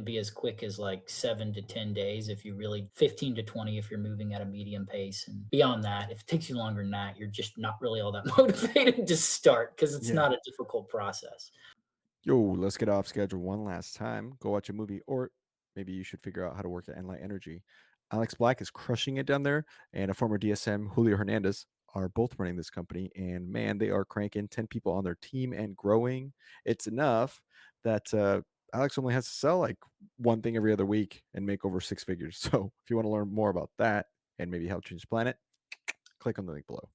be as quick as like 7 to 10 days if you really 15 to 20 if you're moving at a medium pace. And beyond that, if it takes you longer than that, you're just not really all that motivated to start because it's not a difficult process. Yo, let's get off schedule one last time. Go watch a movie, or maybe you should figure out how to work at EnLight.Energy. Alex Black is crushing it down there, and a former DSM, Julio Hernandez, are both running this company. And man, they are cranking 10 people on their team and growing. It's enough that Alex only has to sell like one thing every other week and make over 6 figures. So if you want to learn more about that and maybe help change the planet, click on the link below.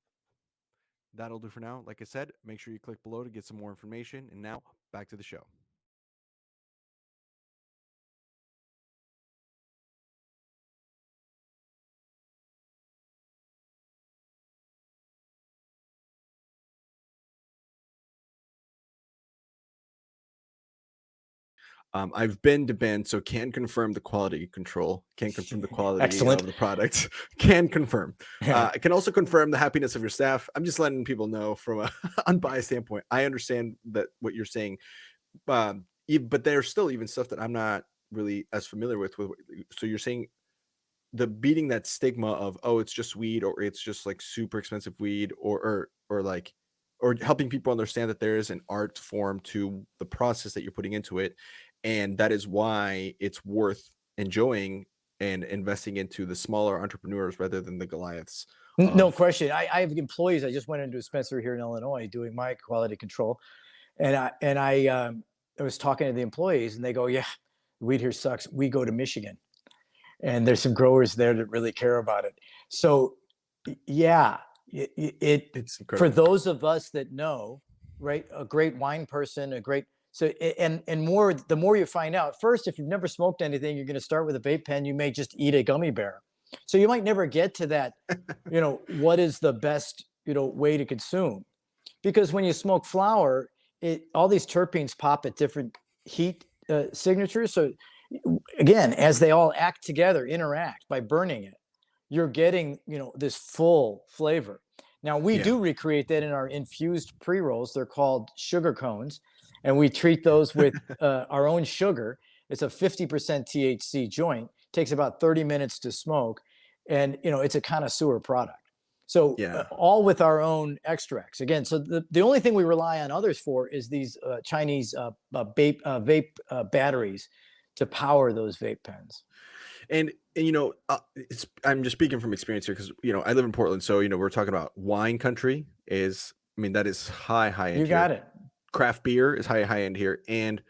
that'll do for now. Like I said, make sure you click below to get some more information. And now back to the show. I've been to Ben, so can confirm the quality control, can confirm the quality Excellent. of the product, can confirm. I can also confirm the happiness of your staff. I'm just letting people know from a unbiased standpoint. I understand that what you're saying, but there's still even stuff that I'm not really as familiar with. So you're saying the beating that stigma of, oh, it's just weed, or it's just like super expensive weed, or helping people understand that there is an art form to the process that you're putting into it, and that is why it's worth enjoying and investing into the smaller entrepreneurs rather than the Goliaths. No question. I have employees. I just went into a dispensary here in Illinois doing my quality control, and I was talking to the employees, and they go, "Yeah, weed here sucks. We go to Michigan, and there's some growers there that really care about it." So, yeah, It's for incredible. those of us that know, right, a great wine person, a great and more. The more you find out, first, if you've never smoked anything, you're going to start with a vape pen. You may just eat a gummy bear, so you might never get to that. What is the best way to consume? Because when you smoke flower, all these terpenes pop at different heat signatures. So again, as they all act together, interact by burning it, you're getting this full flavor. Now we do recreate that in our infused pre-rolls. They're called sugar cones, and we treat those with our own sugar. It's a 50% THC joint. Takes about 30 minutes to smoke, and it's a connoisseur product. So all with our own extracts. Again, so the only thing we rely on others for is these Chinese vape batteries to power those vape pens. And I'm just speaking from experience here, because I live in Portland, so we're talking about wine country. That is high end. You got it. Craft beer is high end here, and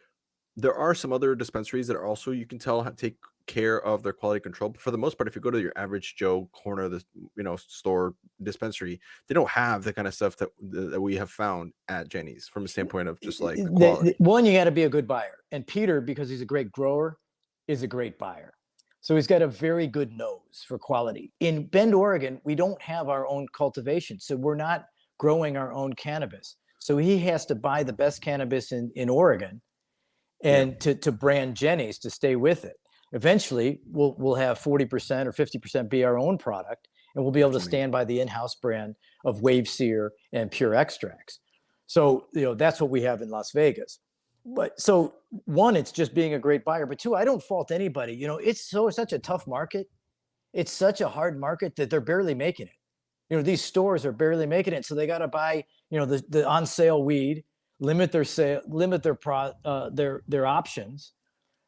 there are some other dispensaries that are also, you can tell, take care of their quality control. But for the most part, if you go to your average Joe corner of the store dispensary, they don't have the kind of stuff that we have found at Jenny's from a standpoint of just like quality. One, you got to be a good buyer, and Peter, because he's a great grower, is a great buyer. So he's got a very good nose for quality. In Bend, Oregon, we don't have our own cultivation, so we're not growing our own cannabis. So he has to buy the best cannabis in Oregon, and to brand Jenny's to stay with it. Eventually, we'll have 40% or 50% be our own product, and we'll be able to stand by the in-house brand of Wave Seer and Pure Extracts. So that's what we have in Las Vegas. But so one, it's just being a great buyer. But two, I don't fault anybody. It's such a tough market. It's such a hard market that they're barely making it. These stores are barely making it, so they got to buy the on sale weed, limit their sale, limit their options,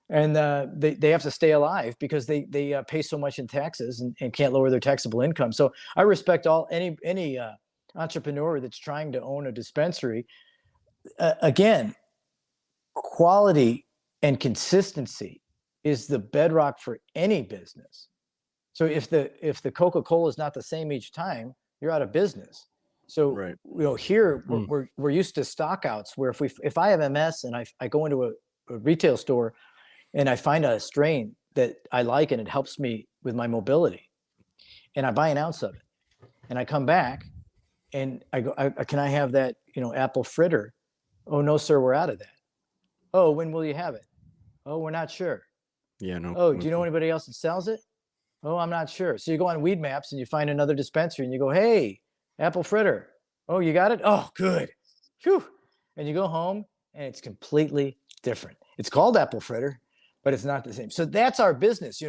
and they have to stay alive because they pay so much in taxes and can't lower their taxable income. So I respect any entrepreneur that's trying to own a dispensary. Again, quality and consistency is the bedrock for any business. So if the Coca-Cola is not the same each time, you're out of business. So here we're used to stockouts, where if I have MS and I go into a retail store and I find a strain that I like and it helps me with my mobility, and I buy an ounce of it, and I come back and I go, can I have that apple fritter? Oh no, sir, we're out of that. Oh, when will you have it? Oh, we're not sure. Yeah, no. Oh, do you know anybody else that sells it? Oh, I'm not sure. So you go on Weed Maps and you find another dispensary and you go, hey, apple fritter. Oh, you got it? Oh, good. Phew. And you go home and it's completely different. It's called apple fritter, but it's not the same. So that's our business.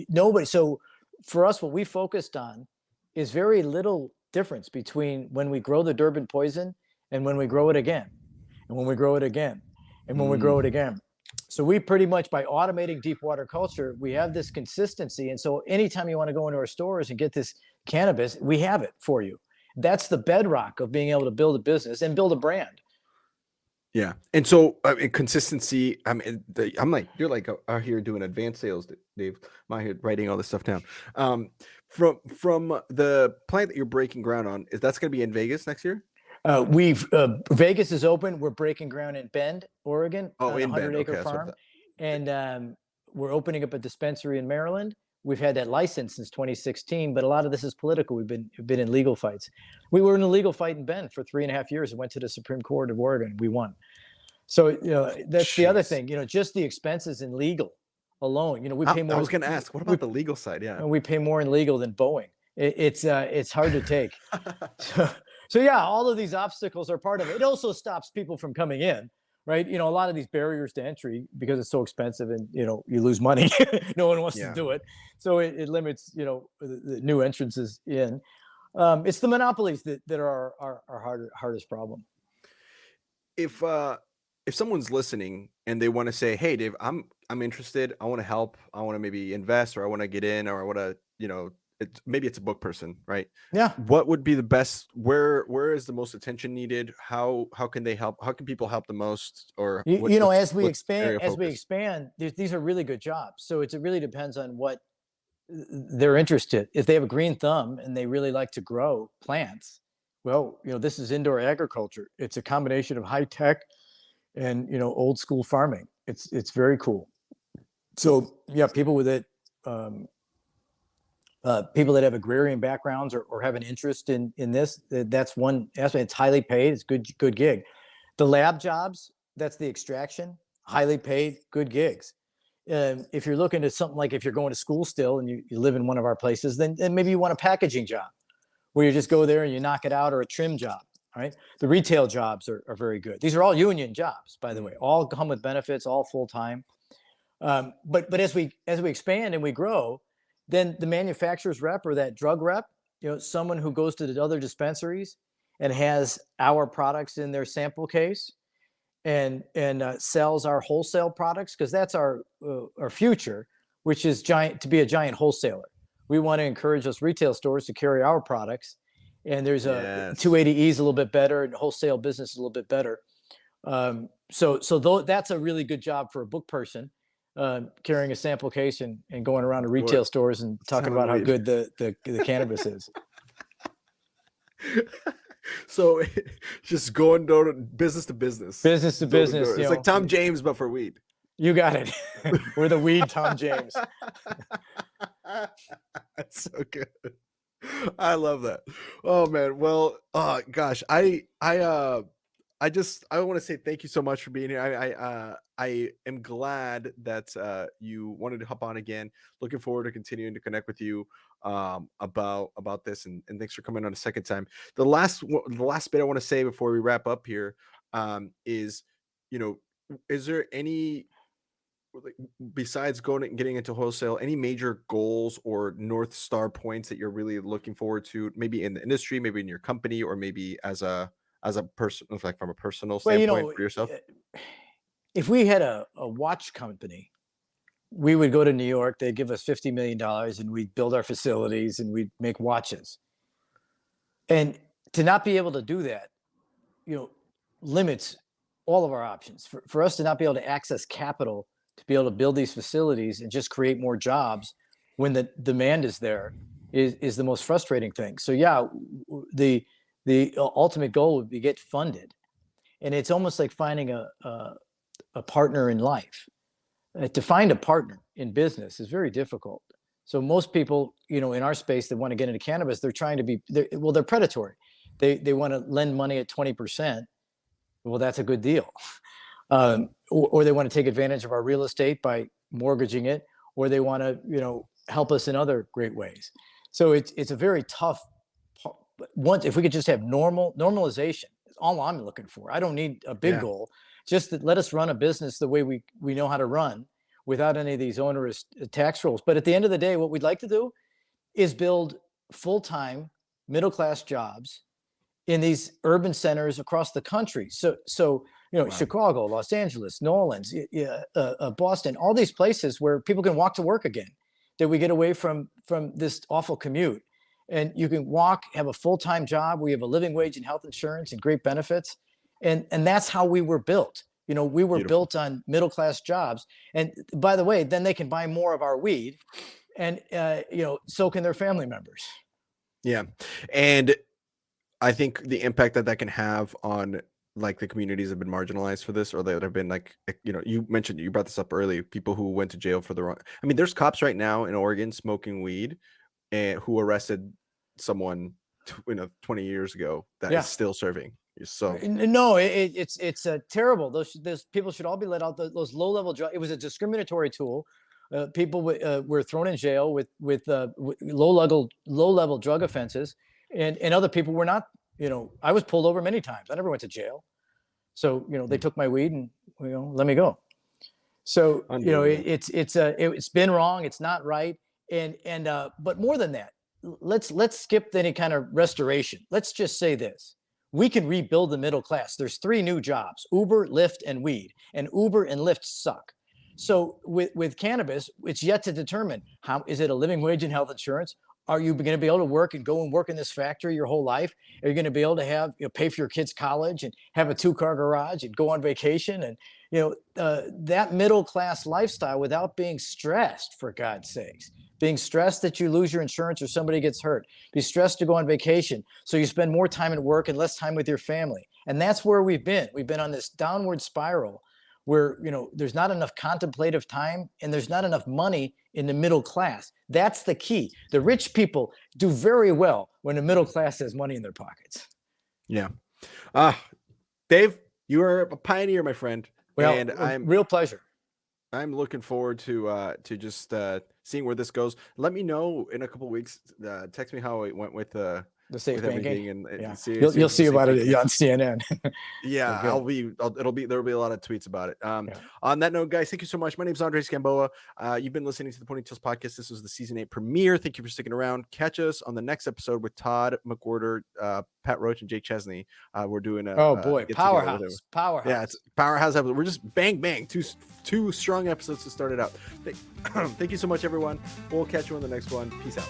Nobody. So for us, what we focused on is very little difference between when we grow the Durban poison and when we grow it again, and when we grow it again, and when we grow it again. So we pretty much, by automating deep water culture, we have this consistency. And so anytime you want to go into our stores and get this cannabis, we have it for you. That's the bedrock of being able to build a business and build a brand. Yeah. And so consistency, I'm like, you're like out here doing advanced sales, Dave. I'm out here writing all this stuff down. From the plant that you're breaking ground on, that's going to be in Vegas next year? Vegas is open. We're breaking ground in Bend, Oregon, Oh, on a in Bend. 100-acre Okay, that's what I farm. thought. And we're opening up a dispensary in Maryland. We've had that license since 2016, but a lot of this is political. We've been in legal fights. We were in a legal fight in Bend for 3.5 years and went to the Supreme Court of Oregon. We won. So, that's the other thing, just the expenses in legal alone. We pay more. I was going to ask, what about the legal side? Yeah. And we pay more in legal than Boeing. It's hard to take. So yeah, all of these obstacles are part of it. It also stops people from coming in, right? A lot of these barriers to entry, because it's so expensive and, you lose money. No one wants to do it. So it limits, the new entrances in. It's the monopolies that are our hardest problem. If someone's listening and they want to say, "Hey, Dave, I'm interested. I want to help. I want to maybe invest, or I want to get in, or I want to, maybe it's a book person, right? Yeah. What would be the best? Where is the most attention needed? How can they help? How can people help the most? Or as we expand, these are really good jobs. So it really depends on what they're interested. If they have a green thumb and they really like to grow plants, well, this is indoor agriculture. It's a combination of high tech and old school farming. It's very cool. So yeah, people with it, people that have agrarian backgrounds or have an interest in this, that's one aspect. It's highly paid. It's good gig. The lab jobs, that's the extraction, highly paid, good gigs. If you're looking at something like, if you're going to school still and you live in one of our places, then maybe you want a packaging job where you just go there and you knock it out, or a trim job. Right? The retail jobs are very good. These are all union jobs, by the way, all come with benefits, all full time. But as we expand and we grow, then the manufacturer's rep or that drug rep, someone who goes to the other dispensaries and has our products in their sample case and sells our wholesale products, because that's our future, which is to be a giant wholesaler. We want to encourage those retail stores to carry our products. And there's a 280E is a little bit better, and wholesale business is a little bit better. So that's a really good job for a book person, carrying a sample case and going around to retail stores and talking about how good the cannabis is. So just going door to business to business. Business to business. It's like Tom James, but for weed. You got it. We're the weed Tom James. That's so good. I love that. Oh man. Well, gosh, I want to say thank you so much for being here. I am glad that you wanted to hop on again. Looking forward to continuing to connect with you about this, and thanks for coming on a second time. The last bit I want to say before we wrap up here is, is there any, besides getting into wholesale, any major goals or North Star points that you're really looking forward to, maybe in the industry, maybe in your company, or maybe as a person, like from a personal standpoint for yourself? If we had a watch company, we would go to New York, they'd give us $50 million and we'd build our facilities and we'd make watches. And to not be able to do that, limits all of our options. For us to not be able to access capital to be able to build these facilities and just create more jobs when the demand is there is the most frustrating thing. So yeah, the ultimate goal would be get funded. And it's almost like finding a partner in life. To find a partner in business is very difficult. So most people, in our space that want to get into cannabis, they're trying to be, they're predatory. They want to lend money at 20%. Well, that's a good deal. Or they want to take advantage of our real estate by mortgaging it, or they want to, help us in other great ways. So it's a very tough. If we could just have normalization, it's all I'm looking for. I don't need a big goal. Just that let us run a business the way we know how to run, without any of these onerous tax rules. But at the end of the day, what we'd like to do is build full-time middle-class jobs in these urban centers across the country. So Chicago, Los Angeles, New Orleans, Boston, all these places where people can walk to work again, that we get away from this awful commute. And you can walk, have a full-time job where you have a living wage and health insurance and great benefits, And that's how we were built. You know, we were Beautiful. built on middle-class jobs. And by the way, then they can buy more of our weed, and you know, so can their family members. Yeah. And I think the impact that can have on like the communities that have been marginalized for this, or that have been like, you know, you brought this up early, people who went to jail for the wrong. I mean, there's cops right now in Oregon smoking weed and who arrested someone 20 years ago that is still serving. So no, it's terrible. Those people should all be let out. Those low-level drugs. It was a discriminatory tool. People were thrown in jail with low-level drug offenses, and other people were not. You know, I was pulled over many times. I never went to jail. So, you know, they took my weed and, you know, let me go. So, you know, it's been wrong. It's not right. And but more than that, let's skip any kind of restoration. Let's just say this: we can rebuild the middle class. There's 3 new jobs: Uber, Lyft, and weed. And Uber and Lyft suck. So with cannabis, it's yet to determine, how is it a living wage and health insurance? Are you going to be able to work and go and work in this factory your whole life? Are you going to be able to have, you know, pay for your kids' college and have a 2-car garage and go on vacation? And, you know, that middle class lifestyle without being stressed, for God's sakes, being stressed that you lose your insurance or somebody gets hurt, be stressed to go on vacation. So you spend more time at work and less time with your family. And that's where we've been. We've been on this downward spiral where, you know, there's not enough contemplative time and there's not enough money in the middle class. That's the key. The rich people do very well when the middle class has money in their pockets. Yeah. Dave, you are a pioneer, my friend. Well, and I'm real pleasure. I'm looking forward to just seeing where this goes. Let me know in a couple of weeks. Text me how it went with the safe banking, and yeah. you'll see about it on CNN. Yeah, there'll be a lot of tweets about it. On that note, guys, thank you so much. My name is Andre Scamboa. You've been listening to the Ponytails podcast. This was the season 8 premiere. Thank you for sticking around. Catch us on the next episode with Todd McWhorter, Pat Roach, and Jake Chesney. We're doing powerhouse. Yeah, it's powerhouse episode. We're just bang, two strong episodes to start it out. Thank you so much, everyone. We'll catch you on the next one. Peace out.